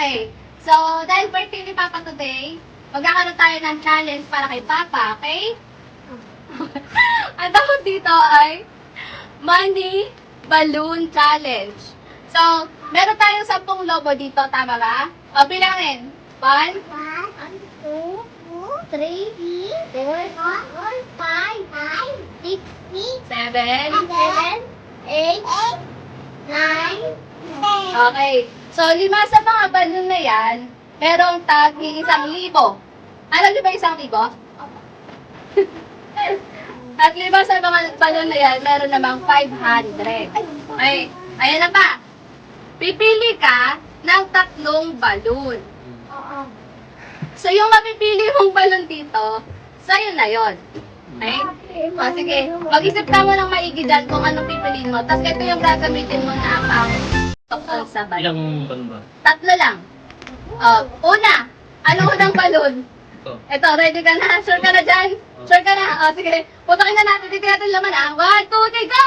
Okay. So, dahil birthday ni Papa today, magkakaroon tayo ng challenge para kay Papa, okay? Ang tawag dito ay Money Balloon Challenge. So, meron tayong 10 lobo dito, tama ba? O, bilangin. 1, 2, 3, 4, 5, 6, 7, 7, 8, 9, 10. okay. So, 5 sa mga balloon na yan, merong tagi 1,000. Alam niyo ba 1,000? At 5 sa mga balon na yan, meron namang 500. Okay, ayan na pa. Pipili ka ng 3 balon. So, yung mapipili mong balon dito, sa'yo na yon. Okay? O, sige. Mag-isip ka mo ng maigi dyan kung anong pipiliin mo. Tapos ito yung gagamitin mo na pang tungkol sa balon. Ilang balon ba? 3 lang. Una, anong unang balon? Ito, ready ka na? Sure ka na dyan? Sure ka na? O, sige. Putokin na natin. Dito natin laman, ah. 1, 2, 3, go!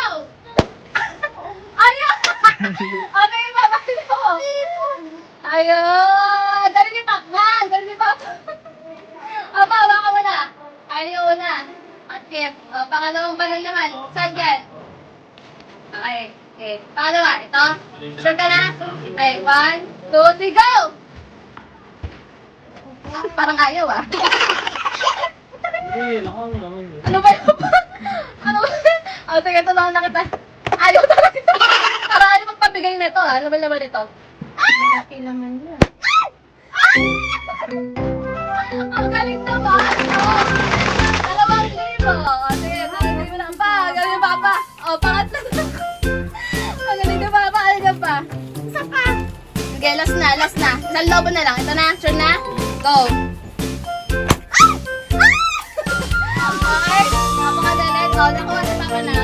Ayun! Okay, babalik ko. Ayun! Dali ni Pacman! Dali ni Pacman! Aba, baka mo na. Ayaw na. Okay. Pangalawang balon naman. Saan yan? Okay. Okay. Pangalawa, ito. Sure ka na? Okay, 1, 2, 3, go! Parang ayaw, ah. Ano ba yun? Ano ba yun? Oh, sige, tulungan na kita. Ayaw talaga ito. Parang ayaw magpabigay na ito, ah. Ano ba naman ito? Malaki naman yun. Ang galing naman. Oh. 2,000. Oh, sige, 2,000 lang pa. Galing pa pa. Oh, pangatlo. Ang galing na pa. Ano pa? Isa pa. Sige, last na, last na. Isang lobo na lang. Ito na, sure na? Go. Okay, napakagaling. O, nakuha si Papa na